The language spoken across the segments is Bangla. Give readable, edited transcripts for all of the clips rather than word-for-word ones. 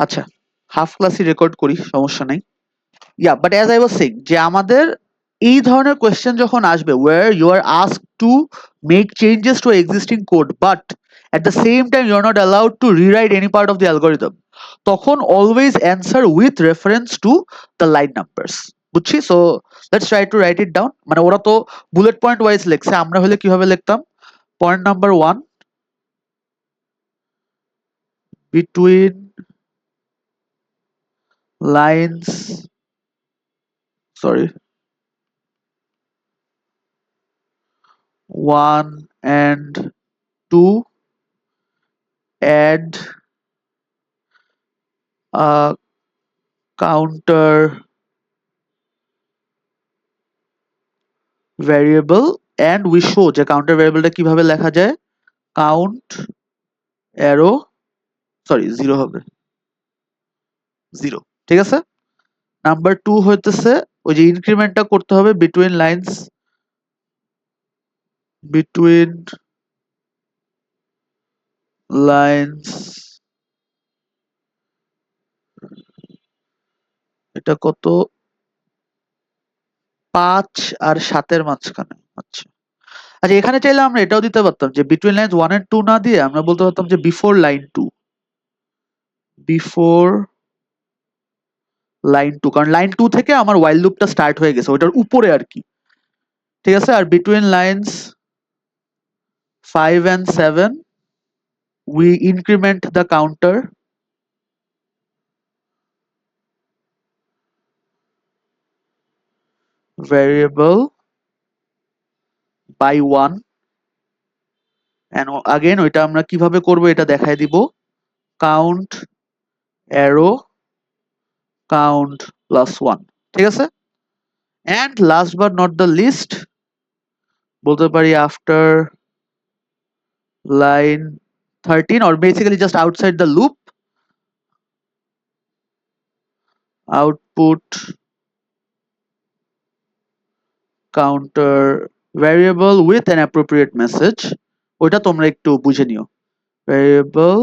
আচ্ছা, হাফ ক্লাসই রেকর্ড করি, সমস্যা নাই। Yeah, but as I was saying যে আমাদের এই ধরনের কোয়েশ্চেন যখন আসবে where you are asked to make changes to existing code but at the same time you are not allowed to rewrite any part of the algorithm, তখন always answer with reference to the line numbers, বুঝছি? So let's try to right it down. মানে ওরা তো বুলেট পয়েন্ট ওয়াইজ লিখছে, আমরা হলে কিভাবে লিখতাম? Point number 1, between lines, sorry, 1 and 2 add a counter variable and we show যে counter variableটা কিভাবে লেখা যায়, count arrow, সরি 0 হবে, 0, ঠিক আছে। নাম্বার 2 হইতেছে ওই যে ইনক্রিমেন্টটা করতে হবে between lines, between lines, এটা কত, 5 আর 7 এর মাঝখানে। আচ্ছা আচ্ছা, এখানে চাইলে আমরা এটাও দিতে পারতাম যে বিটুইন লাইন্স 1 এন্ড 2 না দিয়ে আমরা বলতে পারতাম যে বিফোর লাইন 2, বিফোর লাইন 2, কারণ লাইন 2 থেকে আমার while লুপটা স্টার্ট হয়ে গেছে, ওটার উপরে আর কি, ঠিক আছে। আর between lines 5 and 7 we increment the counter variable by 1 and again ওইটা আমরা কিভাবে করব এটা দেখায় দিব, count arrow count plus 1, ঠিক আছে। and last but not the least বলতে পারি after line 13 or basically just outside the loop output counter variable with an appropriate message, ওইটা তোমরা একটু বুঝে নিও, variable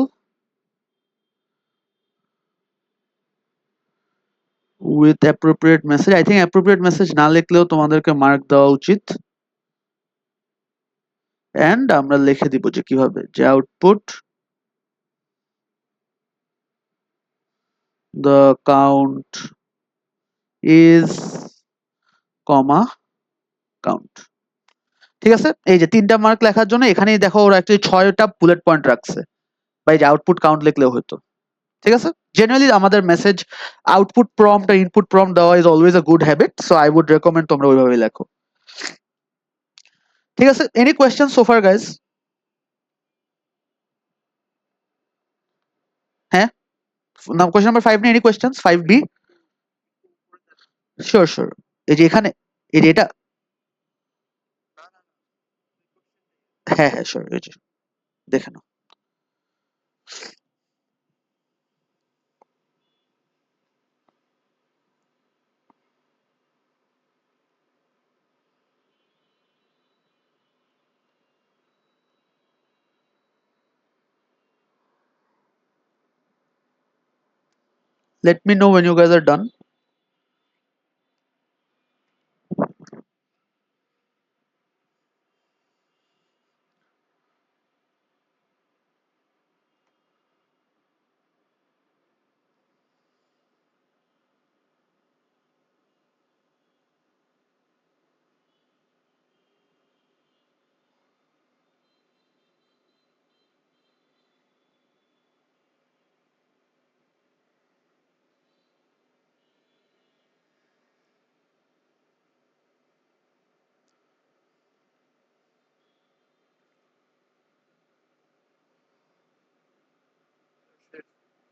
with appropriate message, I think appropriate message না লিখলেও তোমাদেরকে মার্ক দেওয়া উচিত। and আমরা লিখে দিব যে কিভাবে, যে output the count is comma count, ঠিক আছে। এই যে 3টা মার্ক লেখার জন্য এখানেই দেখো ওরা অ্যাকচুয়ালি 6টা বুলেট পয়েন্ট রাখছে, বা এই যে আউটপুট কাউন্ট লিখলেও হতো, ঠিক আছে। জেনারেলি আমাদের মেসেজ আউটপুট প্রম্পট আর ইনপুট প্রম্পট দেওয়া is always a good habit, so I would recommend তোমরা ওইভাবে লেখো, ঠিক আছে। Any question so far guys? হ্যাঁ, নাও কোয়েশ্চেন নাম্বার 5 নে any questions? 5B, sure sure. এই যে এখানে এই যে এটা, হ্যাঁ হ্যাঁ শিওর, এই যে দেখে নাও। Let me know when you guys are done.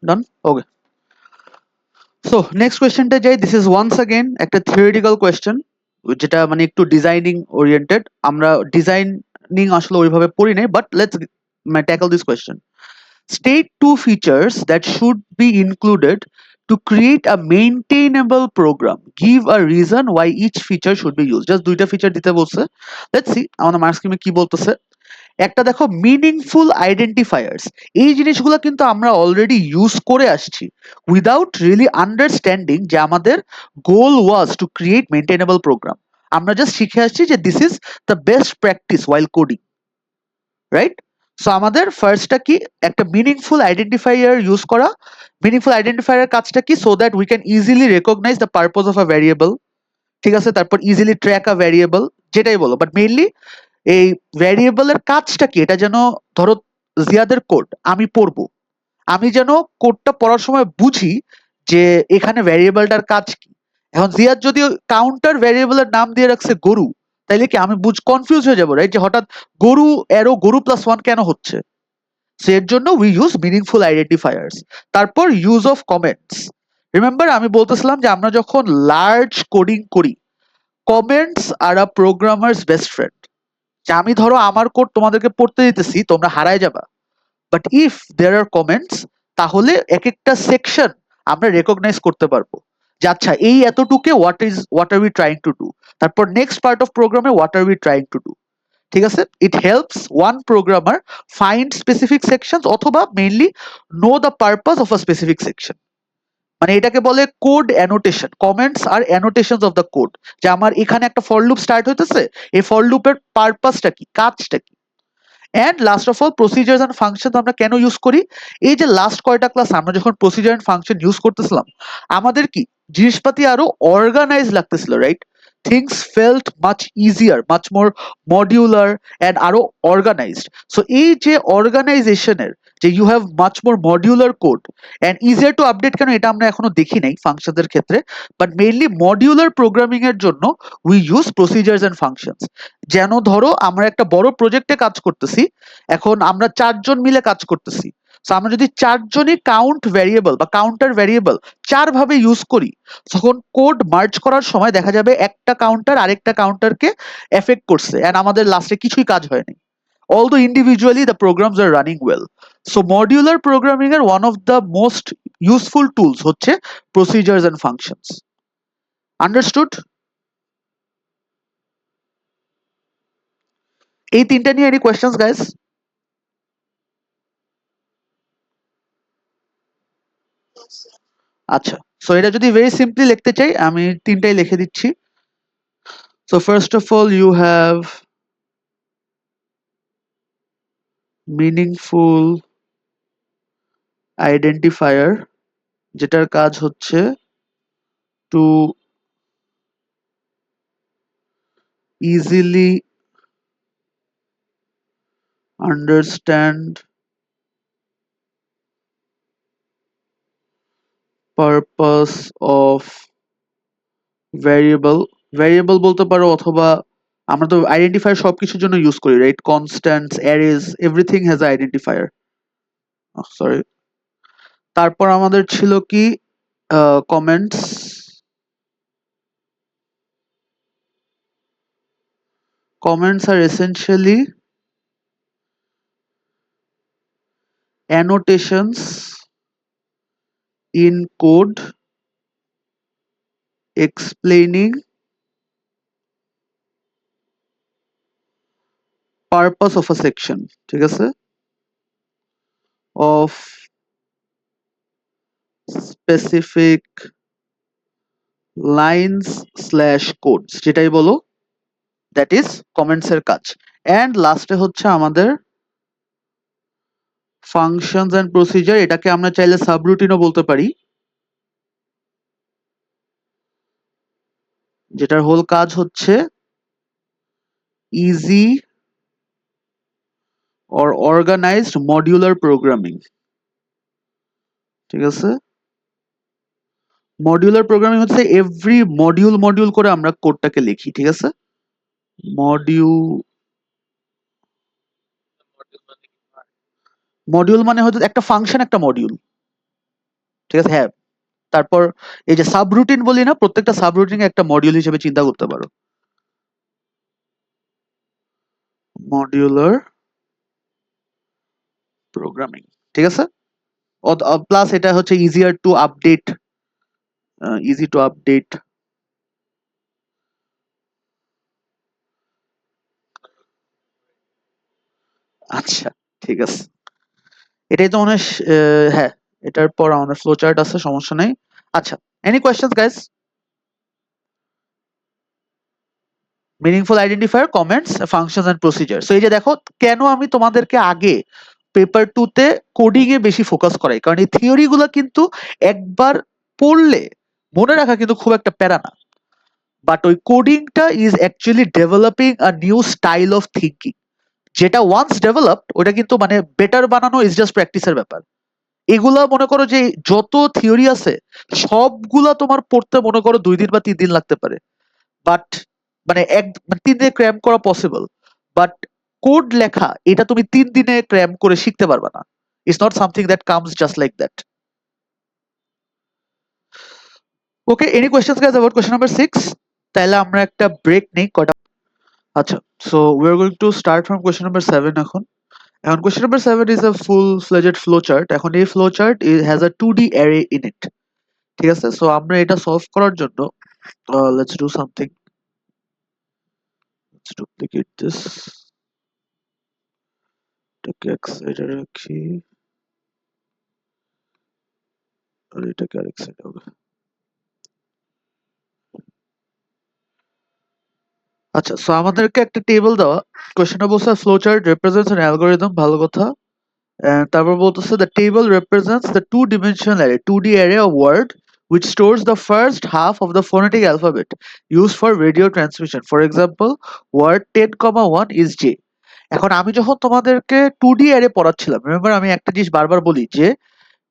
Done? Okay. So next question টা যাই, this is once again একটা theoretical question, যেটা মানে একটু ডিজাইনিং ওরিয়েন্টেড। আমরা ডিজাইনিং আসলে ওইভাবে পড়ি নাই, but let's tackle this question. State 2 features that should be included to create a maintainable program. Give a reason why each feature should be used. Just দুইটা ফিচার দিতে বলছে। Let's see আমাদের মার্কস স্কিমে কি বলতেছে। একটা দেখো মিনিংফুল আইডেন্টিফায়ার্স, এই জিনিসগুলো কিন্তু আমরা অলরেডি ইউজ করে আসছি উইদাউট রিয়েলি আন্ডারস্ট্যান্ডিং যে আমাদের goal was to create maintainable program. আমরা জাস্ট শিখে আসছি যে this is the best practice while coding, right? So আমাদের ফার্স্টটা কি, একটা মিনিংফুল আইডেন্টিফায়ার ইউজ করা। মিনিংফুল আইডেন্টিফায়ার কাজটা কি, so that we can easily recognise the purpose of a variable, ঠিক আছে? তারপর ইজিলি ট্র্যাক আ ভ্যারিয়েবল, যেটাই বলো, বাট মেইনলি এই ভ্যারিয়েবলের কাজটা কি, এটা যেন ধরো জিয়াদের কোড আমি পড়বো, আমি যেন কোডটা পড়ার সময় বুঝি যে এখানে ভ্যারিয়েবলটার কাজ কি। এখন জিয়াদ যদি কাউন্টার ভ্যারিয়েবলের নাম দিয়ে রাখছে গরু, তাইলে কি আমি কনফিউজ হয়ে যাবো, রাইট? যে হঠাৎ গরু এরো গরু প্লাস ওয়ান কেন হচ্ছে। সো এর জন্য উই ইউজ মিনিংফুল আইডেন্টিফায়ার্স। তারপর ইউজ অফ কমেন্টস। রিমেম্বার আমি বলতেছিলাম যে আমরা যখন লার্জ কোডিং করি, কমেন্টস আর আ প্রোগ্রামার্স বেস্ট ফ্রেন্ড। যে আমি ধরো আমার কোড তোমাদেরকে পড়তে দিতেছি, তোমরা হারায় যাবা, but if there are comments, তাহলে এক একটা সেকশন আমরা রেকগনাইজ করতে পারবো যে আচ্ছা এই এতটুকে what are we trying to do, তারপর নেক্সট পার্ট অফ প্রোগ্রামে what are we trying to do, ঠিক আছে? It helps one programmer find specific sections অথবা mainly know the purpose of a specific section. মানে এটাকে বলে কোড অ্যানোটেশন। কমেন্টস আর অ্যানোটেশনস অফ দ্য কোড, যে আমার এখানে একটা ফর লুপ স্টার্ট হইতেছে, এই ফর লুপের পারপাসটা কি, কাজটা কি। And last of all procedures and function আমরা কেন ইউজ করি, এই যে লাস্ট কয়টা ক্লাস আমরা যখন প্রসিজার অ্যান্ড ফাংশন ইউজ করতেছিলাম, আমাদের কি জিনিসপাতি আরো অর্গানাইজ লাগতেছিল, right? Things felt much easier, much more modular and আরো অর্গানাইজড। সো এই যে অর্গানাইজেশনের, যে you have much more modular code and easier to update, কেন এটা আমরা এখনো দেখি নাই ফাংশনদের ক্ষেত্রে, বাট মেইনলি মডিউলার প্রোগ্রামিং এর জন্য we use procedures and functions. যেন ধরো আমরা একটা বড় প্রজেক্টে কাজ করতেছি, এখন আমরা চারজন মিলে কাজ করতেছি, তো আমরা যদি চারজনই কাউন্ট ভ্যারিয়েবল বা কাউন্টার ভ্যারিয়েবল চার ভাবে ইউজ করি, তখন কোড মার্জ করার সময় দেখা যাবে একটা কাউন্টার আরেকটা কাউন্টারকে এফেক্ট করছে এন্ড আমাদের লাস্টে কিছুই কাজ হয়নি, although individually the programs are running well. So modular programming এর one of the most useful tools হচ্ছে procedures and functions. Understood? এই তিনটা নিয়ে any questions guys? আচ্ছা, সো এটা যদি ভেরি সিম্পলি লিখতে চাই, আমি তিনটাই লিখে দিচ্ছি। So first of all you have meaningful identifier, যেটার কাজ হচ্ছে to easily understand purpose of variable. Variable বলতে পারো, অথবা আমরা তো আইডেন্টিফায়ার সবকিছুর জন্য ইউজ করি, right? Constants, অ্যারেজ, everything has identifier. Sorry. তারপর আমাদের ছিল কি comments. Comments are essentially annotations in code explaining purpose of a section, ঠিক আছে? Of specific lines slash codes, যেটাই বলো, that is comments এর কাজ। and লাস্টে হচ্ছে আমাদের functions and procedure, এটাকে আমরা চাইলে সাবরুটিনও বলতে পারি, যেটার হোল কাজ হচ্ছে easy or organized modular programming, ঠিক আছে? মডিউলার প্রোগ্রামিং হচ্ছে এভরি মডিউল মডিউল করে আমরা কোডটাকে লিখি, ঠিক আছে? মডিউল মানে হচ্ছে একটা ফাংশন, একটা মডিউল, ঠিক আছে? হ্যাঁ। তারপর এই যে সাবরুটিন বলি না, প্রত্যেকটা সাবরুটিন একটা মডিউল হিসেবে চিন্তা করতে পারো। মডিউলার প্রোগ্রামিং, ঠিক আছে? প্লাস এটা হচ্ছে easier to update, easy to update. আচ্ছা, ঠিক আছে। এটাই তো মনে হয় হ্যাঁ, এটার পর আমাদের ফ্লো চার্ট আছে, সমস্যা নেই। আচ্ছা, any questions guys? Meaningful identifier, comments, functions and procedure. So এই যে দেখো, কেন আমি তোমাদেরকে আগে পেপার 2 তে কোডিং এ বেশি ফোকাস করাই, কারণ এই থিওরি গুলো কিন্তু একবার পড়লে মনে রাখা কিন্তু খুব একটা প্যারা না, বাট ওই কোডিংটা is actually developing a new style of thinking. যেটা ওয়ান্স ডেভেলপড ওটা কিন্তু মানে বেটার বানানো ইজ জাস্ট প্র্যাকটিসের ব্যাপার। এগুলা মনে করো যে যত থিওরি আছে সবগুলা তোমার পড়তে মনে করো 2 দিন বা 3 দিন লাগতে পারে, বাট মানে 3 দিনে ক্র্যাম করা পসিবল, বাট কোড লেখা এটা তুমি 3 দিনে ক্র্যাম করে শিখতে পারবে না। It's not something that comes just like that. Okay, any questions guys about question number 6? তাহলে আমরা একটা ব্রেক নেই কটা। আচ্ছা, so we are going to start from question number 7 এখন। এখন question number 7 is a full fledged flow chart. এখন এই flow chart has a 2D array in it. ঠিক আছে, সো আমরা এটা সলভ করার জন্য let's do something. Let's duplicate this, এটাকে এক সাইডে রাখি আর এটাকে আরেক সাইডে হবে। আচ্ছা, সো আমাদেরকে একটা টেবিল দেওয়া, কোয়েশ্চেনটা বলছে flow chart represents an algorithm, ভালো কথা। তারপর বলতেছে the table represents the two-dimensional array 2D array of word which stores the first half of the phonetic alphabet used for radio transmission. For example, word 10,1 is J. এখন আমি যখন তোমাদেরকে 2D array পড়াচ্ছিলাম, রিমেম্বার আমি একটা জিনিস বারবার বলি যে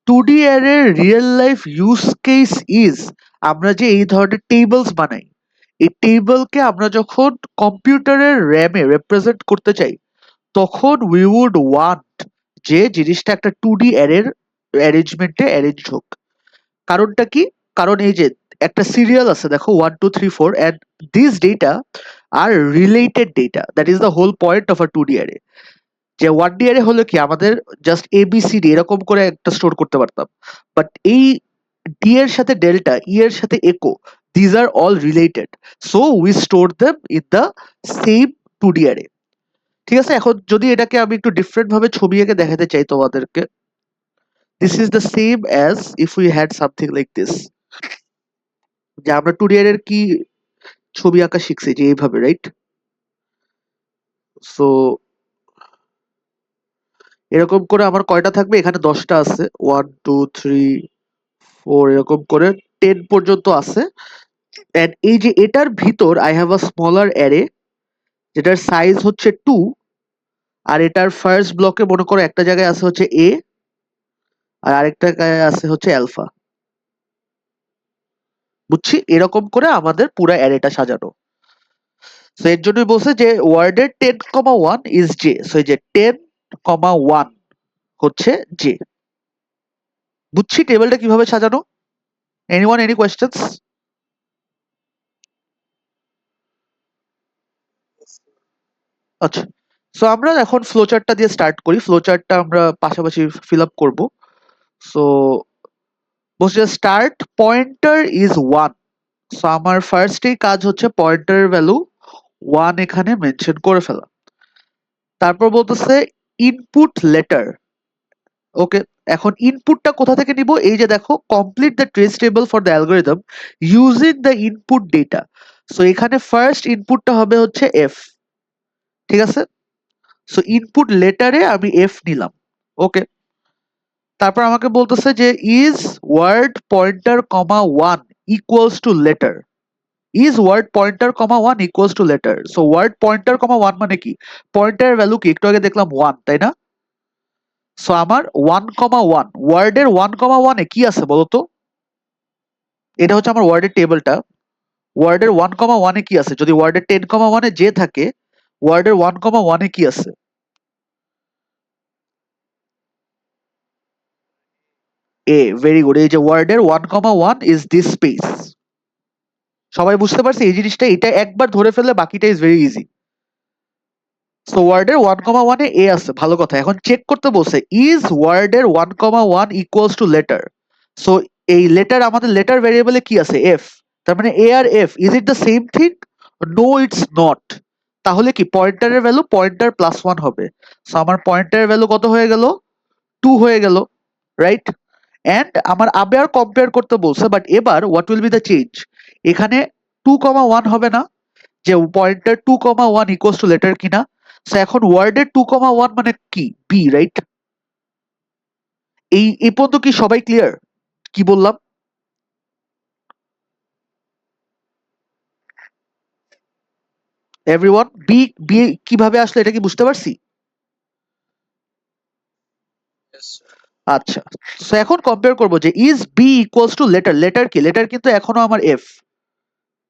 2D array real life use case is আমরা যে এই ধরনের টেবলস বানাই, এই টেবলকে আমরা যখন কম্পিউটারের র্যামে রিপ্রেজেন্ট করতে চাই তখন উই উড ওয়ান্ট যে জিনিসটা একটা 2D অ্যারের অ্যারেঞ্জমেন্টে অ্যারেঞ্জ হোক। কারণটা কি? কারণ এই যে একটা সিরিয়াল আছে দেখো 1 2 3 4 and this data are related data, that is the whole point of a 2D array. যে 1D অ্যারে হলো কি আমাদের জাস্ট ABCD এরকম করে একটা স্টোর করতে পারতাম, বাট এই ডি এর সাথে ডেল্টা, ই এর সাথে একো, these are all related, so we store them in the same 2D array. ঠিক আছে, এখন যদি এটাকে আমি একটু ডিফারেন্ট ভাবে ছবি এঁকে দেখাতে চাই তোমাদেরকে, this is the same as if we had something like this. যে আমরা টুডে এর কি ছবি আঁকা শিখছি যে এইভাবে, রাইট? সো এরকম করে আমার কয়টা থাকবে, এখানে 10টা আছে, 1 2 3 4 এরকম করে 10 পর্যন্ত আছে। এন্ড এই যে এটার ভিতর I have a smaller array যেটার সাইজ হচ্ছে 2, আর এটার ফার্স্ট ব্লকে মনে করো একটা জায়গায় আছে হচ্ছে এ আর আরেকটা জায়গায় আছে হচ্ছে অ্যালফা। বুঝছি, এরকম করে আমাদের পুরো অ্যারেটা সাজানো। সো এর জন্যই বলছে যে ওয়ার্ডের 10,1 ইজ জে। সো এই যে 10,1 হচ্ছে জে। বুঝছি টেবিলটা কিভাবে সাজানো? Anyone, any questions? আচ্ছা, সো আমরা এখন ফ্লো চার্টটা দিয়ে স্টার্ট করি। ফ্লো চার্টটা আমরা পাশাপাশি ফিল আপ করবো। সো বলছে স্টার্ট পয়েন্টার ইজ 1। সো আমার ফার্স্টেই কাজ হচ্ছে পয়েন্টারের ভ্যালু 1 এখানে মেনশন করে ফেলা। তারপর বলতেছে ইনপুট লেটার। ওকে, এখন ইনপুটটা কোথা থেকে নিব? এই যে দেখো, complete the trace table for the algorithm using the input data. So এখানে ফার্স্ট ইনপুটটা হবে হচ্ছে এফ। ঠিক আছে, সো ইনপুট লেটারে আমি এফ নিলাম। ওকে, তারপর আমাকে বলতেছে যে is word pointer comma 1 equals to letter. Is word pointer comma 1 equals to letter. So word pointer comma 1 মানে কি? পয়েন্টারের ভ্যালু কি? একটু আগে দেখলাম 1, তাই না? সো আমার 1,1 ওয়ার্ডের 1,1 এ কি আছে বলতো? এটা হচ্ছে আমার ওয়ার্ডের টেবিলটা। ওয়ার্ডের 1,1 এ কি আছে? যদি ওয়ার্ডের 10,1 এ যে থাকে, ওয়ার্ডের 1,1 এ কি আছে? এ, ভেরি গুড। এই যে ওয়ার্ডের 1,1 ইজ দিস স্পেস। সবাই বুঝতে পারছে এই জিনিসটা? এটা একবার ধরে ফেললে বাকিটা ইজ ভেরি ইজি। সো ওয়ার্ডের 1,1 এ এ আছে, ভালো কথা। এখন চেক করতে বলছে ইজ ওয়ার্ডের 1,1 ইকুয়ালস টু লেটার। সো এই লেটার, আমাদের লেটার ভ্যারিয়েবলে কি আছে? এফ। তার মানে এ আর এফ, is it the same thing? No, it's not. তাহলে কি পয়েন্টারের ভ্যালু পয়েন্টার প্লাস 1 হবে। সো আমার পয়েন্টারের ভ্যালু কত হয়ে গেল, 2 হয়ে গেল, রাইট। এন্ড আমার আবার কম্পেয়ার করতে বলছে, বাট এবার what will B the change, এখানে 2,1 হবে না, যে পয়েন্টার 2,1 ইকুয়ালস টু লেটার কিনা। সো এখন ওয়ার্ডের 2,1 মানে কি, বি, রাইট। এই পর্যন্ত কি সবাই ক্লিয়ার কি বললাম? এভরিওয়ান, বি বি কিভাবে আসলে এটা কি বুঝতে পারছি? আচ্ছা, সো এখন কম্পেয়ার করব যে is B equals to letter, letter কি, লেটার কিন্তু এখনো আমার F,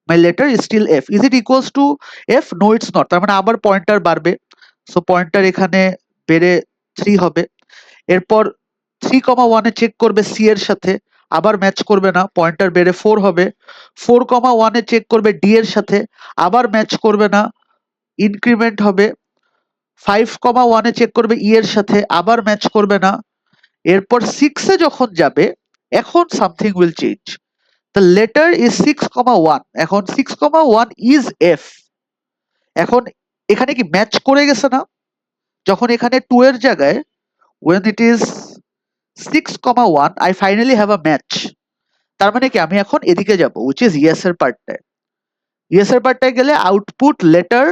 my letter is still F, is it equals to F, no it's not, তার মানে আবার পয়েন্টার বাড়বে। সো পয়েন্টার এখানে বেড়ে 3 হবে। এরপর 3,1 এ চেক করবে সি এর সাথে, আবার ম্যাচ করবে না, পয়েন্টার বেড়ে 4 হবে। 4,1 এ চেক করবে ডি এর সাথে, আবার ম্যাচ করবে না, ইনক্রিমেন্ট হবে। 5,1 এ চেক করবে ই এর সাথে, আবার ম্যাচ করবে না। এরপর 6 এ যখন যাবে, এখন something will change, the letter is 6,1, এখন 6,1 ইজ এফ। এখন এখানে কি ম্যাচ করে গেছে না, যখন এখানে 2 এর জায়গায় when it is 6,1 I finally have a match, তার মানে কি আমি এখন এদিকে যাব, which is yes এর পার্টটায়। yes এর পার্টটায় গেলে আউটপুট লেটার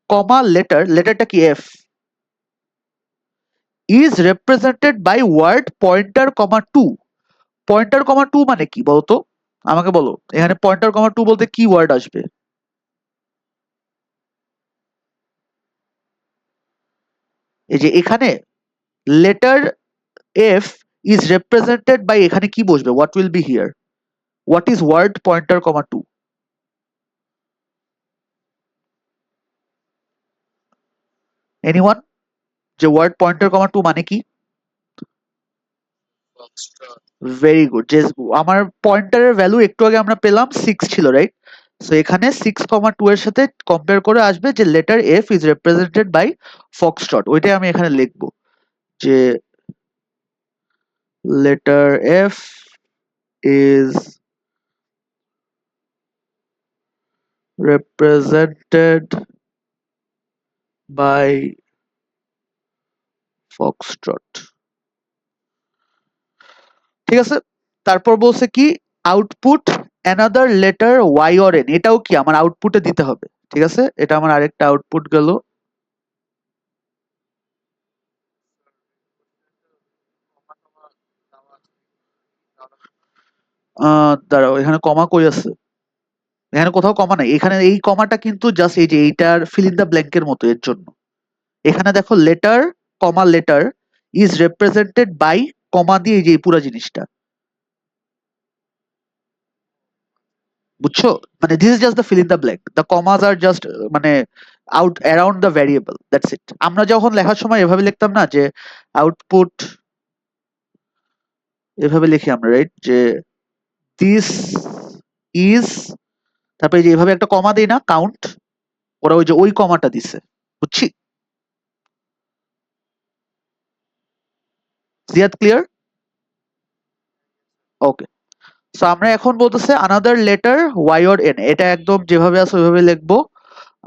কমা লেটার, লেটারটা কি F, is represented by word pointer comma 2। Pointer comma 2 মানে কি বলতো, আমাকে বলো, এখানে পয়েন্টার কমা 2 বলতে কি ওয়ার্ড আসবে? এই যে এখানে letter F is represented by, এখানে কি বসবে, what will be here, what is word pointer comma 2? Anyone, যে ওয়ার্ড পয়েন্টার কমা 2 মানে কি? ভেরি গুড, যে আমার পয়েন্টারের ভ্যালু একটু আগে আমরা পেলাম 6 ছিল, রাইট। সো এখানে 6,2 এর সাথে কম্পেয়ার করে আসবে যে letter F is represented by foxtrot, ওইটাই আমি এখানে লিখবো, যে letter F is represented by foxtrot, ঠিক আছে। তারপর বলছে কি output another letter Y or N, এটাও কি আমার আউটপুটে দিতে হবে, ঠিক আছে, এটা আমার আরেকটা আউটপুট গেল। দাঁড়াও, এখানে কমা কই আছে, এখানে কোথাও কমা নাই, এখানে এই কমাটা কিন্তু জাস্ট এই যে এইটার ফিল ইন দ্য ব্ল্যাঙ্কের মতো, এর জন্য। এখানে দেখো letter comma letter is represented by comma দিয়ে এই যে এই পুরো জিনিসটা, বুঝছো? মানে this is just the fill in the blank, the commas are just মানে out around the variable, that's it. আমরা যখন লেখার সময় এভাবে লিখতাম না, যে আউটপুট, এভাবে লিখি আমরা, রাইট, যে দিস ইজ, তারপরে যে এভাবে একটা কমা দেই না, কাউন্ট, ওরা ওই যে ওই কমাটা দিছে, বুঝছি? জিয়াদ ক্লিয়ার? ওকে। সো আমরা এখন বলতেছে another letter Y or N, এটা একদম যেভাবে আছে ওইভাবে লিখবো।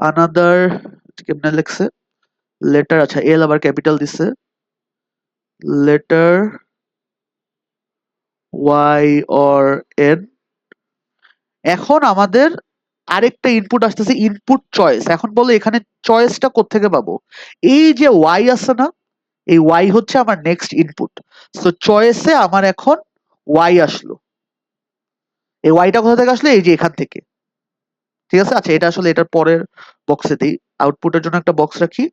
আনাদার কেমনে লিখছে, লেটার, আচ্ছা এল আবার ক্যাপিটাল দিছে, লেটার ওয়াই অর এন। এখন আমাদের আরেকটা ইনপুট আসতেছে, ইনপুট চয়েস। এখন বলো এখানে চয়েসটা কোত্থেকে পাবো, এই যে ওয়াই আছে না, এই ওয়াই হচ্ছে আমার নেক্সট ইনপুট। সো চয়েসে আমার এখন ওয়াই আসলো, এই ওয়াইটা কোথা থেকে আসলো, এই যে এখান থেকে, ঠিক আছে। আচ্ছা এটা আসলে এটার পরের বক্সে দিই, আউটপুটের জন্য একটা বক্স রাখি,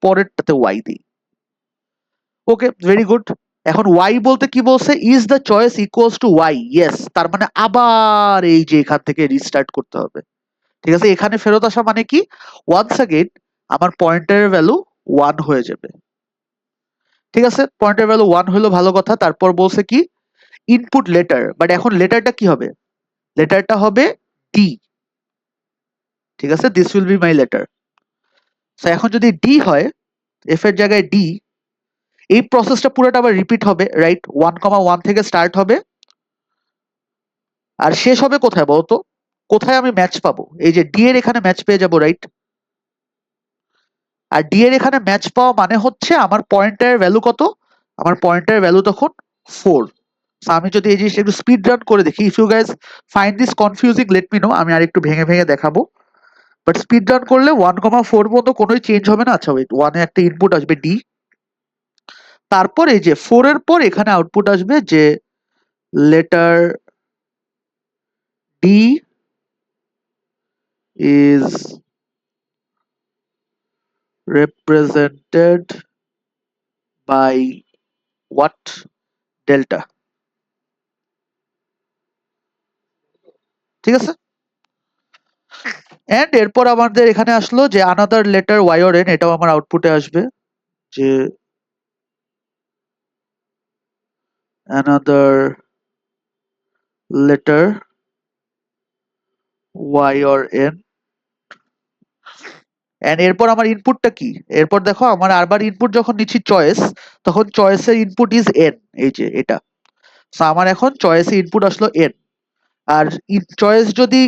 পরেরটাতে ওয়াই দিই। Okay, very good. এখন ওয়াই বলতে কি বলছে, is the choice equals to Y, yes, তার মানে আবার এই যে এখান থেকে রিস্টার্ট করতে হবে, ঠিক আছে। এখানে ফেরত আসা মানে কি, ওয়ান্স अगेन আমার পয়েন্টারের ভ্যালু 1 হয়ে যাবে, ঠিক আছে। পয়েন্টার ভ্যালু 1 হলো, ভালো কথা। তারপর বলছে কি ইনপুট লেটার, বাট এখন লেটারটা কি হবে, লেটারটা হবে ডি, ঠিক আছে, this will be my letter. So এখন যদি ডি হয়, এফ এর জায়গায় ডি, এই প্রসেসটা পুরোটা আবার রিপিট হবে, রাইট। 1,1 থেকে স্টার্ট হবে, আর শেষ হবে কোথায় বলতো, কোথায় আমি ম্যাচ পাবো, এই যে ডি এর এখানে ম্যাচ পেয়ে যাবো, রাইট। আর ডি এর এখানে ম্যাচ পাওয়া মানে হচ্ছে আমার পয়েন্টারের ভ্যালু কত, আমার পয়েন্টারের ভ্যালু তখন 4। আমি যদি এই জিনিসটা একটু স্পিড রান করে দেখি, if you guys find this confusing let me know, আমি আর একটু ভেঙে ভেঙে দেখাবো। বাট স্পিড রান করলে 1,4 পর্যন্ত কোনোই চেঞ্জ হবে না। আচ্ছা ওয়েট, 1 এ একটা ইনপুট আসবে ডি, তারপর এই যে 4 এর পর এখানে আউটপুট আসবে যে letter D is represented by what delta, ঠিক আছে। এন্ড এরপর আমাদের এখানে আসলো যে another letter Y or N, এটাও আমার আউটপুটে আসবে যে another letter y or n। And এরপর আমার ইনপুটটা কি, এরপর দেখো আমার আরবার ইনপুট যখন নিচ্ছি চয়েস, তখন চয়েসের ইনপুট ইজ n, এই যে এটা। সো আমার এখন চয়েসে ইনপুট আসলো n, আর চয়েস যদি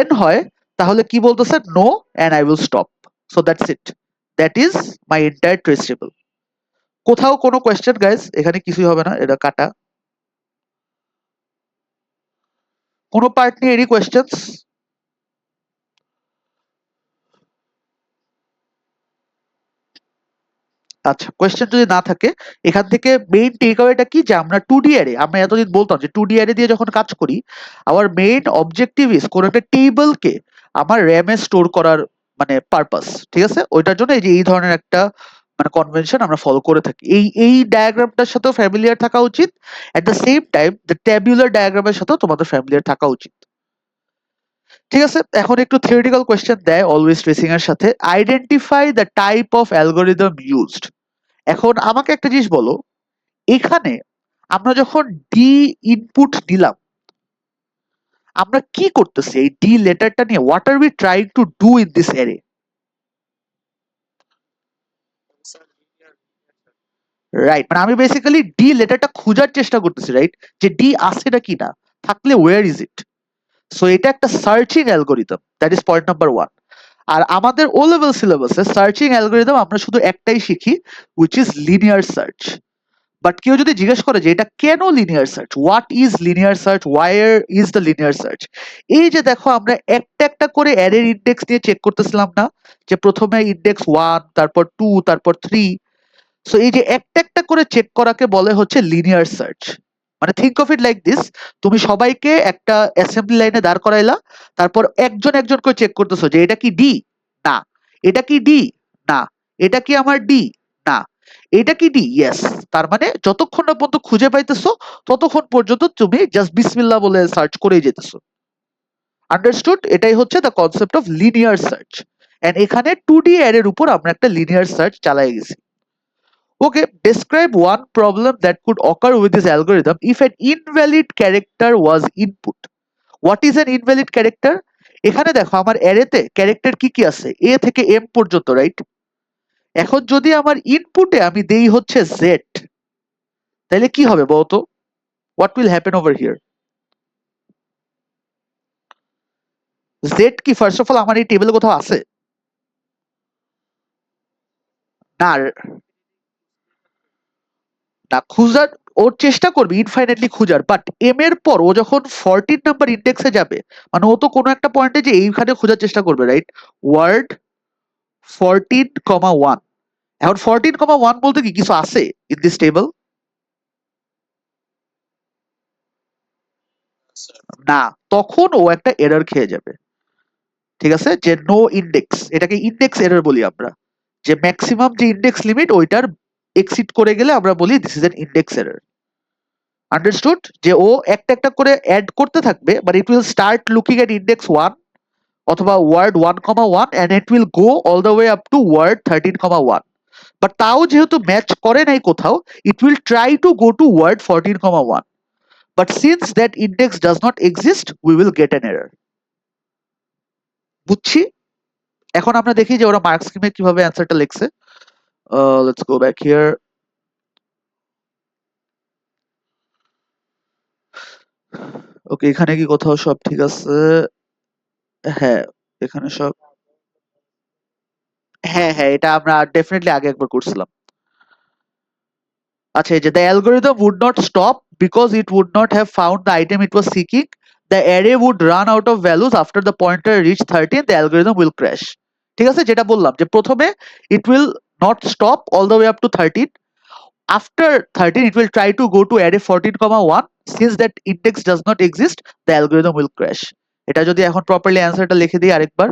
n হয় তাহলে কি বলতেছে, no and I will stop. So that's it, that is my entire trace table. কোথাও কোনো কোয়েশ্চেন গাইস, এখানে কিছুই হবে না, এটা কাটা। কোনো পার্ট নিয়ে এনি কোয়েশ্চেন্স? আচ্ছা, কোয়েশ্চেন যদি না থাকে, এখান থেকে মেইন টেক আওয়েটা কি, যে আমরা 2D অ্যারে, আমরা এতদিন বলতাম যে 2D অ্যারে দিয়ে যখন কাজ করি, আওয়ার মেইন অবজেক্টিভ ইজ কোন একটা টেবলকে আমার র্যামে স্টোর করার মানে পারপাস, ঠিক আছে। ওইটার জন্য এই যে এই ধরনের একটা মানে কনভেনশন আমরা ফলো করে থাকি। এই ডায়াগ্রামটার সাথেও ফ্যামিলিয়ার থাকা উচিত, at the same time the tabular ডায়াগ্রামের সাথেও তোমাদের ফ্যামিলিয়ার থাকা উচিত, ঠিক আছে। এখন একটু থিওরিটিক্যাল কোয়েশ্চেন দেয় অলওয়েজ ট্রেসিং এর সাথে, identify the type of algorithm used. এখন আমাকে একটা জিনিস বলো, এখানে আমরা যখন ডি ইনপুট দিলাম, আমরা কি করতেছি এই ডি লেটারটা নিয়ে, what are we trying to do in this array? Right, মানে আমি বেসিক্যালি ডি লেটারটা খোঁজার চেষ্টা করতেছি, রাইট, যে ডি আছে নাকি না, থাকলে ওয়্যার ইজ ইট। সো এটা একটা searching algorithm, that is point number 1। আর আমাদের ও লেভেল সিলেবাসে সার্চিং অ্যালগোরিদম আমরা শুধু একটাই শিখি, which is linear search. But কেউ যদি জিজ্ঞেস করে যে এটা কেন linear search, what is linear search, where is the linear search, এই যে দেখো আমরা একটা একটা করে অ্যারের ইন্ডেক্স নিয়ে চেক করতেছিলাম না, যে প্রথমে ইন্ডেক্স 1, তারপর 2, তারপর 3। সো এই যে একটা একটা করে চেক করাকে বলে হচ্ছে লিনিয়ার সার্চ। মানে think of it like this, তুমি সবাইকে একটা অ্যাসেম্বলি লাইনে দাঁড় করাইলা, তারপর একজন একজন করে চেক করতেছো যে এটা কি ডি, না। এটা কি ডি, না। এটা কি আমার ডি, না। এটা কি ডি, ইয়েস। তার মানে যতক্ষণ না পর্যন্ত খুঁজে পাইতেছো ততক্ষণ পর্যন্ত তুমি জাস্ট বিসমিল্লাহ বলে সার্চ করেই যেতেছো। আন্ডারস্টুড? এটাই হচ্ছে the concept of linear search. And এখানে 2D অ্যারের উপর আমরা একটা লিনিয়ার সার্চ চালাই গেছি। Okay, describe one problem that could occur with this algorithm if an invalid character was input. What is an invalid character? এখানে দেখো আমার অ্যারেতে ক্যারেক্টার কি কি আছে, এ থেকে এম পর্যন্ত, রাইট। এখন যদি আমার ইনপুটে আমি দেই হচ্ছে জেড, তাহলে কি হবে বলতো? What will happen over here? Z কি ফার্স্ট অফ অল আমার এই টেবিলে কোথাও আছে? না, না খুঁজার, ওর চেষ্টা করবে ইনফাইনাইটলি খুঁজার, বাট এম এর পর ও যখন 14 নাম্বার ইন্ডেক্সে যাবে, মানে ও তো কোনো একটা পয়েন্টে যে এইখানে খোঁজার চেষ্টা করবে, রাইট, ওয়ার্ড 14,1। এখন 14,1 বলতে কি কিছু আছে ইন দিস টেবল? না, তখন ও একটা এরর খেয়ে যাবে, ঠিক আছে, যে নো ইন্ডেক্স, এটাকে ইন্ডেক্স এরর বলি আমরা, যে ম্যাক্সিমাম যে ইন্ডেক্স লিমিট ওইটার এক্সিড করে গেলে আমরা বলি this is an index error. Understood? যে ও একটা একটা করে অ্যাড করতে থাকবে, but it will start looking at index 1 অথবা word 1,1 and it will go all the way up to word 13,1, but তাও যেহেতু ম্যাচ করে নাই কোথাও, it will try to go to word 14,1, but since that index does not exist we will get an error। বুঝছি? এখন আমরা দেখি যে ওরা মার্ক স্কিমে কিভাবে অ্যান্সারটা লিখছে। Let's go back here. Okay, এখানে কি কোথাও সব ঠিক আছে? হ্যাঁ, এখানে সব, হ্যাঁ হ্যাঁ, এটা আমরা ডেফিনেটলি আগে একবার করছিলাম। আচ্ছা, এই যে the algorithm would not stop because it would not have found the item it was seeking. The array would run out of values after the pointer reach 13. The algorithm will crash. ঠিক আছে, যেটা বললাম যে প্রথমে it will not stop all the way up to 13. After 13 it will try to go to array 14,1. Since that index does not exist, the algorithm will crash. এটা যদি এখন প্রপারলি অ্যান্সারটা লিখে দিই আরেকবার,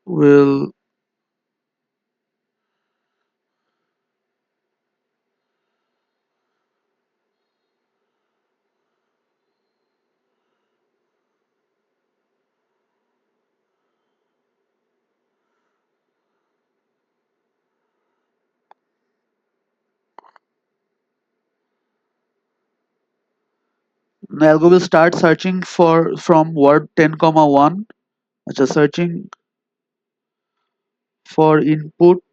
will Algo will start searching for from word 10,1. Acha, searching for input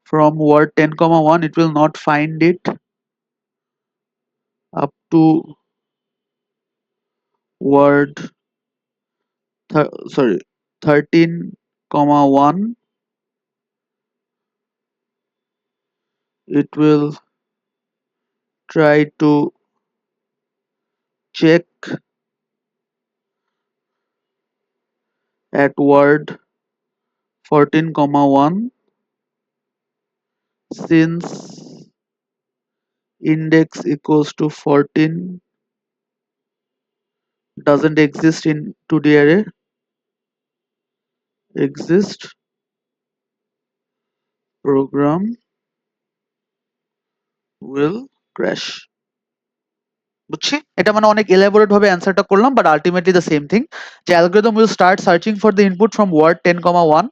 from word 10,1. It will not find it up to word sorry 13,1. It will try to check at word 14,1. Since index equals to 14 doesn't exist in 2D array, exist, program will crash. বুঝছি, এটা মানে অনেক এলাবোরেট ভাবে অ্যান্সারটা করলাম, but ultimately the same thing. যে algorithm will start searching for the input from word 10,1.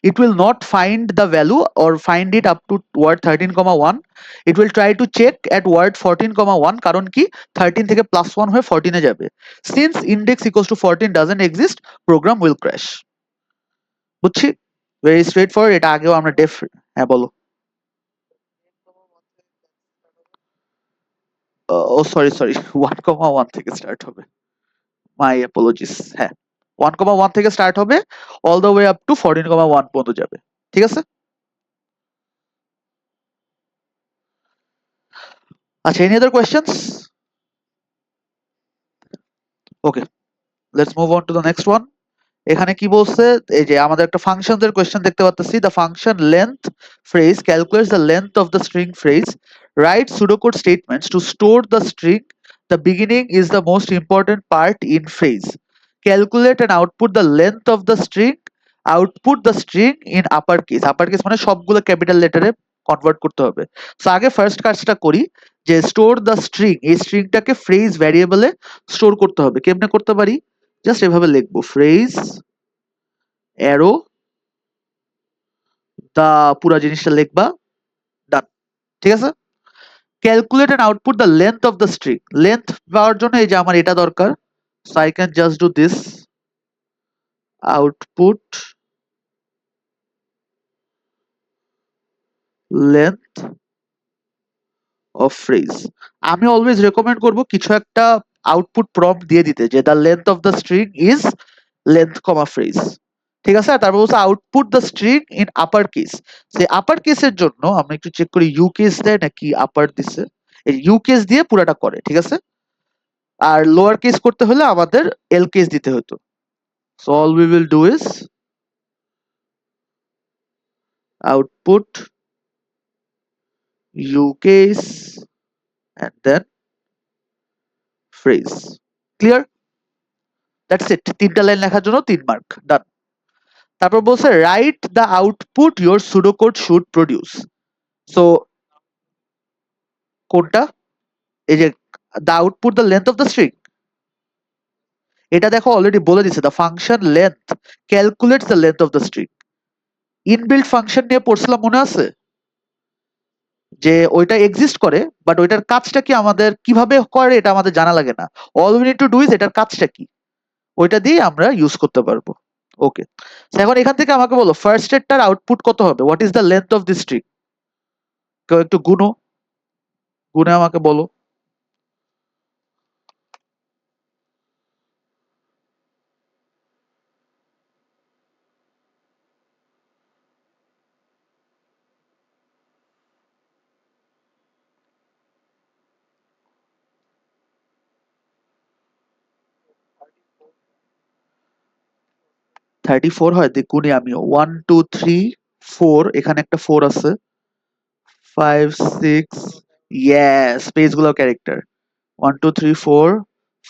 It will not find the value or find it up to word 13,1. It will try to check at word 14,1, কারণ কি 13 থেকে +1 হয়ে 14 এ যাবে। Since index equals to 14 doesn't exist, program will crash. বুঝছি, ভেরি স্ট্রেট ফরওয়ার্ড। এটা আগেও আমরা হ্যাঁ বলো। ও সরি সরি, 1,1 থেকে স্টার্ট হবে, মাই অ্যাপোলজিস। হ্যাঁ, 1,1 থেকে স্টার্ট হবে, all the way up to 14,1 পর্যন্ত যাবে। ঠিক আছে, আচ্ছা, any other questions? Okay, let's move on to the next one. এখানে কি বলছে, এই যে আমাদের একটা ফাংশনদের কোয়েশ্চেন দেখতে পাচ্ছি। The function length phrase calculates the length of the string phrase. Write pseudocode statements to store the string. The beginning is the most important part in phrase. Calculate and output the length of the string. Output the string in uppercase. Uppercase মানে সবগুলো ক্যাপিটাল লেটারে কনভার্ট করতে হবে। সো আগে ফার্স্ট কাজটা করি, যে স্টোর দ্য স্ট্রিং, এই স্ট্রিংটাকে ফ্রেজ ভ্যারিয়েবলে স্টোর করতে হবে। কেমনে করতে পারি, জাস্ট এভাবে লিখবো, ফ্রেজ অ্যারো দা, পুরো জিনিসটা লিখবা, ডান। ঠিক আছে, calculate and output the length of the string. Length পাওয়ার জন্য এই যে আমার এটা দরকার, so I can just do this, output length of phrase. আমি অলওয়েজ রেকমেন্ড করব কিছু একটা আউটপুট প্রম্পট দিয়ে দিতে, যে the length of the string is length comma phrase. ঠিক আছে, আর তারপর বলছে output the string in upper case. সেই আপার কেসের জন্য আমরা একটু চেক করি, ইউ কেস দেয় নাকি আপার দিছে। এই ইউ কেস দিয়ে পুরাটা করে, ঠিক আছে। আর লোয়ার কেস করতে হলে আমাদের এল কেস দিতে হতো। So all we will do is output U case and then phrase. Clear? That's it. 3টা লাইন লেখার জন্য 3 মার্ক, ডান। তারপর বলছে write the output your pseudocode should produce. So কোনটা, এই যে the output the length of the string, এটা দেখো অলরেডি বলে দিছে, the function length calculates the length of the string. Inbuilt function নিয়ে পড়ছিলাম, মনে আছে? যে ওইটা এক্সিস্ট করে, বাট ওইটার কাজটা কি আমাদের কিভাবে করে এটা আমাদের জানা লাগে না। All we need to do is এটার কাজটা কি, ওইটা দিয়ে আমরা ইউজ করতে পারবো। ওকে, এখন এখান থেকে আমাকে বলো ফার্স্ট এরটার আউটপুট কত হবে, what is the length of this string. কেউ একটু গুনো, গুনে আমাকে বলো। 34 হয়, দেখুনি আমিও। 1 2 3 4, এখানে একটা 4 আছে। 5 6, ইয়েস, পেজ গুলো ক্যারেক্টার। 1 2 3 4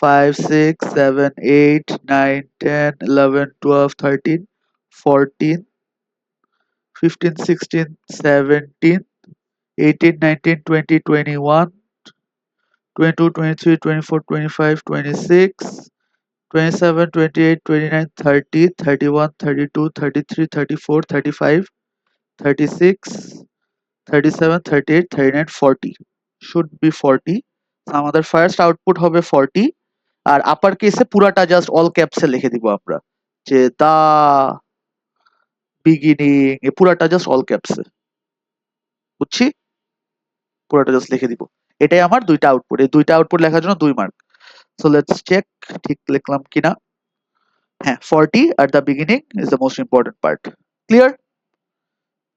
5 6 7 8 9 10 11 12 13 14 15 16 17 18 19 20 21 22 23 24 25 26 27 28 29 30 31 32 33 34 35 36 37 38 39 40, should be 40. আমাদের ফার্স্ট আউটপুট হবে 40, আর আপার কেসে পুরাটা জাস্ট অল ক্যাপসে লিখে দিব আমরা, যে দা বিগিনিং, এ পুরাটা জাস্ট অল ক্যাপসে, বুঝছি, পুরাটা জাস্ট লিখে দিব। এটাই আমার দুইটা আউটপুট, এই দুইটা আউটপুট লেখার জন্য 2 মার্ক। সো লেটস চেক ঠিক লিখলাম কিনা। হ্যাঁ, 40 at the beginning is the most important part. Clear?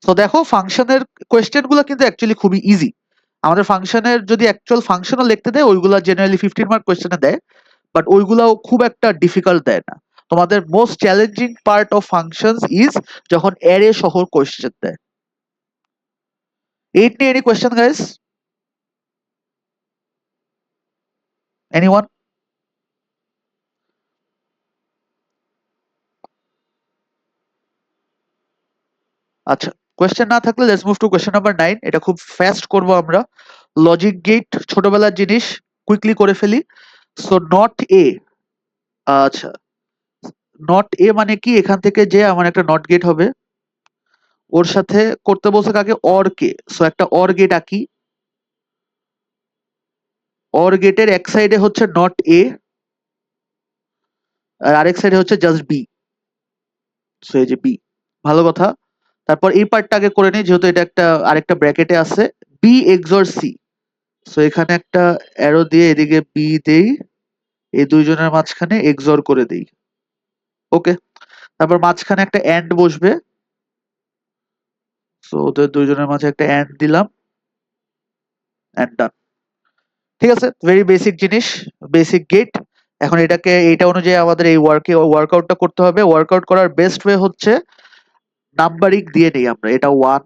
So দেখো ফাংশনের কোয়েশ্চেন গুলো কিন্তু অ্যাকচুয়ালি খুবই ইজি। আমাদের ফাংশনের যদি অ্যাকচুয়াল ফাংশনও লিখতে দেয়, ওইগুলা জেনারেলি 15 মার্ক কোয়েশ্চেনে দেয়, বাট ওইগুলাও খুব একটা ডিফিকাল্ট দেয় না। তোমাদের most challenging part of functions is যখন অ্যারে সহ কোয়েশ্চেন দেয়। 8 নিয়ে এনি কোয়েশ্চেন গাইস? এনিওয়ান? আচ্ছা, কোয়েশ্চেন না থাকলে let's move to question number 9। এটা খুব ফাস্ট করব আমরা। লজিক গেট ছোটবেলার জিনিস, কুইকলি করে ফেলি। সো নট এ, আচ্ছা নট এ মানে কি, এখান থেকে যে আমার একটা নট গেট হবে, ওর সাথে করতে বলছে কাকে, অর কে। সো একটা অর গেট আঁকি। অর গেটের এক সাইডে হচ্ছে নট এ, আর আরেক সাইডে হচ্ছে জাস্ট বি। সো এই যে বি, ভালো কথা। তারপর এই পার্টটা আগে করে নিই, যেহেতু এটা একটা আরেকটা ব্র্যাকেটে আছে, বি এক্সর সি। সো এখানে একটা অ্যারো দিয়ে এদিকে বি দেই, এই দুইজনের মাঝখানে এক্সর করে দেই। ওকে, তারপর মাঝখানে একটা অ্যান্ড বসবে। সো ওদের দুইজনের মাঝে একটা অ্যান্ড দিলাম, অ্যান্ড ডান। ঠিক আছে, ভেরি বেসিক জিনিস, বেসিক গেট। এখন এটাকে এইটা অনুযায়ী আমাদের এই ওয়ার্কআউটটা করতে হবে। ওয়ার্কআউট করার বেস্ট ওয়ে হচ্ছে নাম্বারিং দিয়ে নেই আমরা। এটা 1,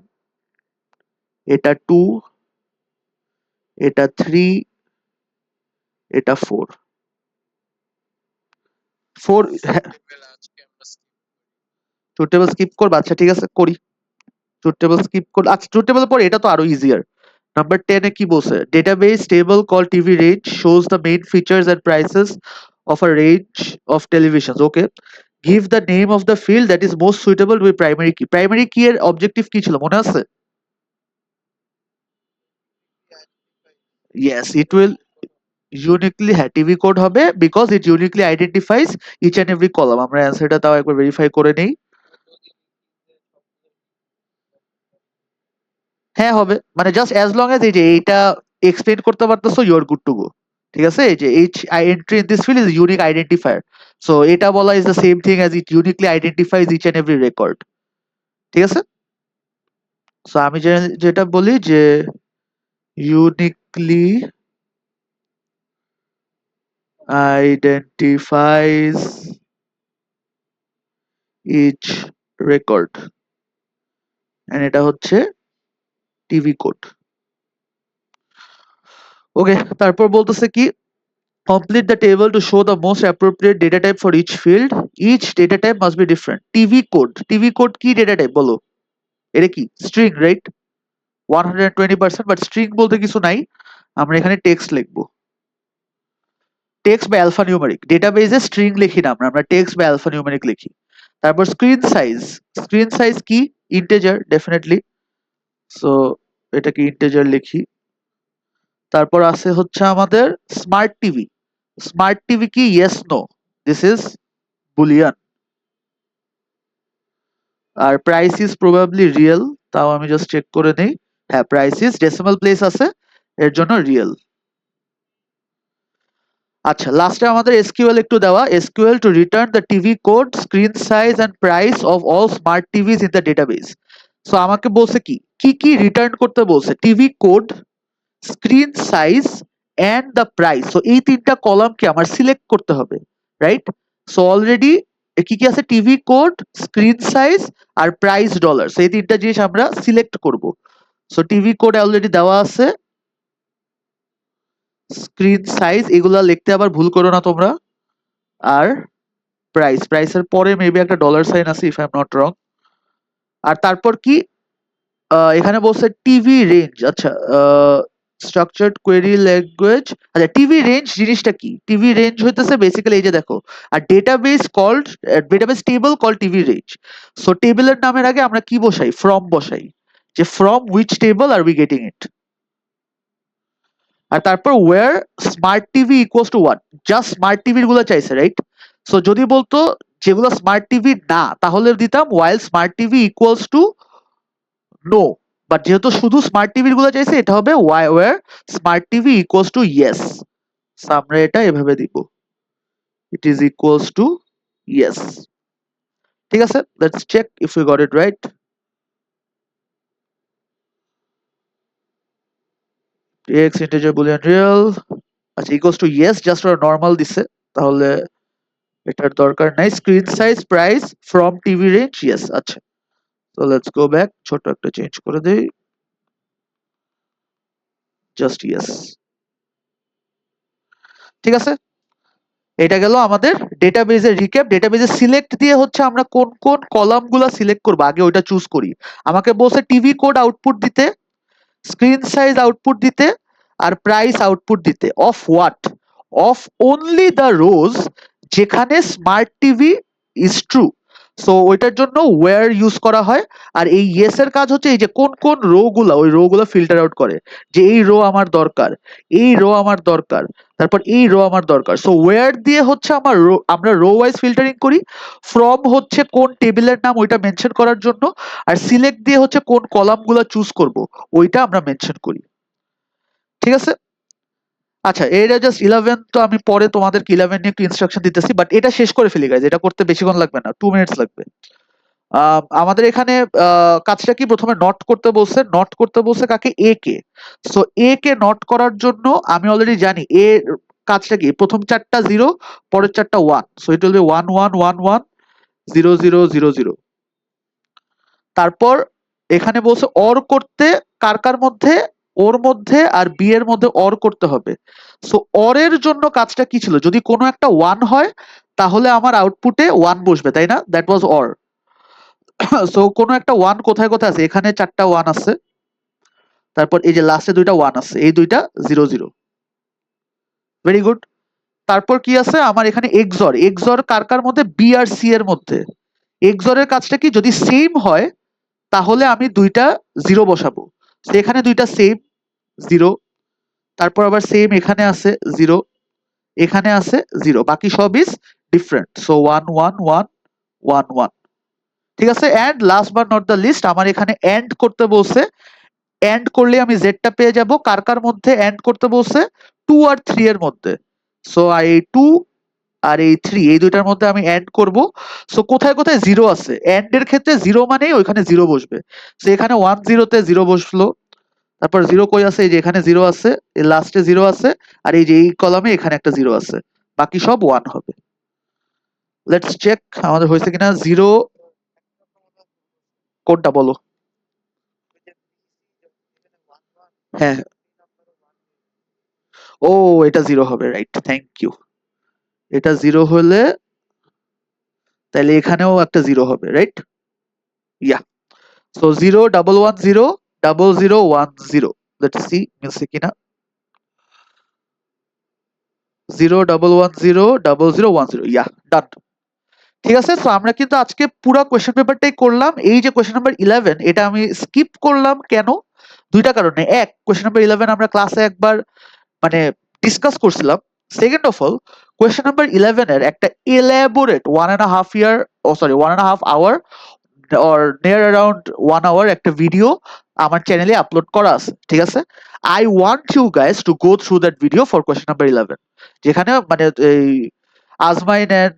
এটা 2, এটা 3, এটা 4। 4 ট্রুথ টেবল স্কিপ করব? আচ্ছা ঠিক আছে, করি। ট্রুথ টেবল স্কিপ কর, আচ্ছা ট্রুথ টেবল পরে এটা তো আরো ইজিয়ার। নাম্বার 10 এ কি বলছে, database table call TV range shows the main features and prices of a range of televisions. Okay, give the name of the field that is most suitable with primary key. Primary key এর অবজেক্টিভ কি ছিল মনে আছে? ইয়েস, ইট উইল ইউনিকলি, হ্যাঁ টিভি কোড হবে, because it uniquely identifies each and every column. আমরা অ্যান্সারটা তাও একবার ভেরিফাই করে নেই। হ্যাঁ হবে, মানে জাস্ট অ্যাজ লং এজ এই যে এইটা এক্সপ্লেন করতে পারতেছো, you are good to go. ঠিক আছে, এই যে H I entry in this field is unique identifier. So এটা বলা is the same thing as it uniquely identifies each and every record. ঠিক আছে, সো আমি যেটা বলি যে uniquely identifies each record, and এটা হচ্ছে টিভি কোড। ওকে, তারপর বলতেছে কি, complete the table to show the most appropriate data type for each field. Each data type must be different. TV code, TV code কি data type বলো? এটা কি string, right? 120%, বাট স্ট্রিং বলতে কিছু নাই, আমরা এখানে টেক্সট লিখবো। টেক্সট বা অ্যালফা নিউমেরিক, ডেটাবেজে স্ট্রিং লিখি না আমরা, আমরা টেক্সট বা অ্যালফা নিউমেরিক লিখি। তারপর স্ক্রিন সাইজ, স্ক্রিন সাইজ কি, ইন্টিজার ডেফিনেটলি। সো এটাকে ইন্টিজার লিখি। তারপর আছে হচ্ছে আমাদের স্মার্ট টিভি। স্মার্ট টিভি কি, yes no, this is Boolean. আর প্রাইস ইজ প্রবাবলি রিয়েল, তাও আমি জাস্ট চেক করে নেই। হ্যাঁ, প্রাইস ইজ ডেসিমাল প্লেস আছে, এর জন্য রিয়েল। আচ্ছা, লাস্টে আমাদের এসকিউএল একটু দেওয়া, SQL to return the TV code, screen size and price of all smart TVs in the database. So আমাকে বলছে কি কি কি রিটার্ন করতে বলছে, TV code, screen size and the price. So এই তিনটা কলামকে আমার সিলেক্ট করতে হবে, রাইট? সো অলরেডি কি কি আছে, টিভি কোড, স্ক্রিন সাইজ আর প্রাইস ডলার, এই তিনটা জিনিস আমরা সিলেক্ট করব। সো টিভি কোড অলরেডি দেওয়া আছে, স্ক্রিন সাইজ এগুলা লিখতে আবার ভুল করো না তোমরা, আর প্রাইসের পরে মেবি একটা ডলার সাইন আছে if I am not wrong. আর তারপর কি এখানে বলছে টিভি রেঞ্জ, আচ্ছা স্ট্রাকচার্ড কোয়েরি ল্যাঙ্গুয়েজ, আচ্ছা টিভি রেঞ্জ জিনিসটা কি, টিভি রেঞ্জ হইতেছে বেসিক্যালি এই যে দেখো, আর database table call TV range. So টেবিলের নামের আগে আমরা কি বসাই, ফ্রম বসাই, যে from which table are we getting it. আর তারপর where smart TV equals to what, just smart টিভির গুলো চাইছে, রাইট? সো যদি বলতো যেগুলো স্মার্ট টিভি না, তাহলে দিতাম while smart TV equals to no, but যেহেতু শুধু স্মার্ট টিভির গুলো চাইছে, এটা হবে where smart TV equals to yes. আমরা এটা এভাবে দিব, it is equals to yes. ঠিক আছে, let's check if we got it right. x integer boolean real, আচ্ছা ইকুয়ালস টু ইয়েস, জাস্ট ওরা নরমাল দিছে, তাহলে এটার দরকার নাই। Screen size price from TV range yes, আচ্ছা তো লেটস গো ব্যাক, ছোট একটা চেঞ্জ করে দেই, জাস্ট ইয়েস। ঠিক আছে, এটা গেল আমাদের ডেটাবেজের রিক্যাপ। ডেটাবেজে সিলেক্ট দিয়ে হচ্ছে আমরা কোন কোন কলামগুলো সিলেক্ট করব আগে ওইটা চুজ করি। আমাকে বলছে টিভি কোড আউটপুট দিতে, স্ক্রিন সাইজ আউটপুট দিতে, আর প্রাইস আউটপুট দিতে। Of what, of only the rows যেখানে smart TV is true. So ওইটার জন্য ওয়্যার ইউজ করা হয়। আর এই ইয়েস এর কাজ হচ্ছে এই যে কোন কোন রো গুলা, ওই রো গুলো ফিল্টার আউট করে, যে এই রো আমার দরকার, এই রো আমার দরকার, তারপর এই রো আমার দরকার। সো ওয়্যার দিয়ে হচ্ছে আমরা রো ওয়াইজ ফিল্টারিং করি, ফ্রম হচ্ছে কোন টেবিলের নাম ওইটা মেনশন করার জন্য, আর সিলেক্ট দিয়ে হচ্ছে কোন কলাম গুলা চুজ করব ওইটা আমরা মেনশন করি। ঠিক আছে, আচ্ছা এটা জাস্ট 11, তো আমি পরে তোমাদেরকে 11 নিয়ে একটু ইনস্ট্রাকশন দিতেছি, বাট এটা শেষ করে ফেলি গাইজ, এটা করতে বেশিক্ষণ লাগবে না, 2 মিনিটস লাগবে। আমাদের এখানে কাজটা কি, প্রথমে নট করতে বলছে কাকে, এ কে। সো এ কে নট করার জন্য আমি অলরেডি জানি এ কাজটা কি, প্রথম চারটা 0, পরের চারটা 1, সো ইট উইল বি 1 1 1 1 0 0 0 0। তারপর এখানে বলছে অর করতে, কার কার মধ্যে, ওর মধ্যে আর বি এর মধ্যে অর করতে হবে। সো অরের জন্য কাজটা কি ছিল, যদি কোনো একটা 1 হয় তাহলে আমার আউটপুটে 1 বসবে, তাই না? That was or. সো কোনো একটা 1 কোথায় কোথায় আছে, এখানে 4টা 1 আছে, তারপর এই যে লাস্টে 2টা 1 আছে, এই 2টা 0 0। Very good. তারপর কি আছে আমার এখানে এক্সর, এক্সর কার কার মধ্যে, বি আর সি এর মধ্যে। এক্সরের কাজটা কি, যদি সেম হয় তাহলে আমি 2টা 0 বসাবো, এখানে 2টা সেম 0, তারপর আবার সেম এখানে আছে 0, এখানে আছে 0, বাকি সব ইজ ডিফারেন্ট। সো 1 1 1 1 1। ঠিক আছে, and last but not the least, আমার এখানে এন্ড করতে বলছে, এন্ড করলে আমি জেডটা পেয়ে যাব, কার কার মধ্যে এন্ড করতে বলছে, 2 আর 3 এর মধ্যে। সো এই 2 আর এই 3, এই দুইটার মধ্যে আমি এন্ড করব। সো কোথায় কোথায় 0 আছে, এন্ড এর ক্ষেত্রে 0 মানেই ওইখানে 0 বসবে। সো এখানে 1 0 তে 0 বসলো, তারপর 0 কই আছে, এই যে এখানে 0 আছে, এই লাস্টে 0 আছে, আর এই যে এই কলামে এখানে একটা 0 আছে, বাকি সব 1 হবে। লেটস চেক আমাদের হয়েছে কিনা। 0 কোনটা বলো? হ্যাঁ, ও এটা 0 হবে, রাইট, থ্যাংক ইউ। এটা 0 হলে তাহলে এখানেও একটা 0 হবে, right? Yeah. So 0 1 1 0 0 0 1 0। Let's see মিলছে কিনা। 0 1 1 0 0 0 1 0, ইয়া, ডান। ঠিক আছে, তো আমরা কিন্তু আজকে পুরো কোশ্চেন পেপারটাই করলাম। এই যে কোশ্চেন নাম্বার 11, এটা আমি স্কিপ করলাম কেন, দুইটা কারণে। এক, কোশ্চেন নাম্বার 11 আমরা ক্লাসে একবার মানে ডিসকাস করছিলাম। Second of all, question number 11 এর একটা elaborate 1.5 year, oh sorry 1.5 hour or near around 1 hour একটা ভিডিও আমার চ্যানেলে আপলোড করা আছে। ঠিক আছে, I want you guys to go through that video for question number 11, যেখানে মানে এই আজমাইন এন্ড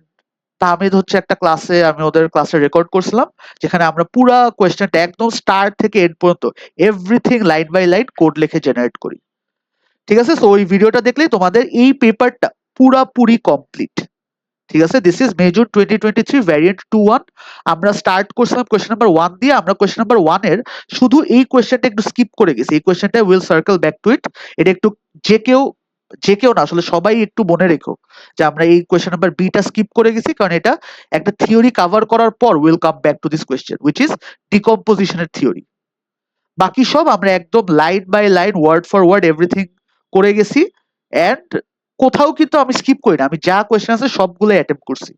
তাহমিদ হচ্ছে একটা ক্লাসে, আমি ওদের ক্লাসে রেকর্ড করছিলাম, যেখানে আমরা পুরা কোয়েশ্চেনটা একদম স্টার্ট থেকে এন্ড পর্যন্ত everything line by line code লিখে জেনারেট করি। ঠিক আছে, সো ওই ভিডিওটা দেখলেই তোমাদের এই পেপারটা পুরাপুরি কমপ্লিট। ঠিক আছে, this is May June 2023 variant 2.1। আমরা স্টার্ট করছিলাম কোয়েশ্চেন নাম্বার 1 দিয়ে। আমরা কোয়েশ্চেন নাম্বার 1 এর শুধু এই কোয়েশ্চেনটা একটু স্কিপ করে গেছি। এই কোয়েশ্চেনটা উইল সার্কেল ব্যাক টু ইট। এটা একটু যে কেউ যে কেউ না, আসলে সবাই একটু মনে রেখো যে আমরা এই কোয়েশ্চেন নাম্বার বিটা স্কিপ করে গেছি, কারণ এটা একটা থিওরি কভার করার পর will come back to this question which is ডিকম্পোজিশনের থিওরি। বাকি সব আমরা একদম line by line word for word everything করে গেছি, এন্ড কোথাও কিন্তু আমি স্কিপ করি না, আমি যা কোয়েশ্চেন আছে সবগুলো অ্যাটেম্প্ট করছি।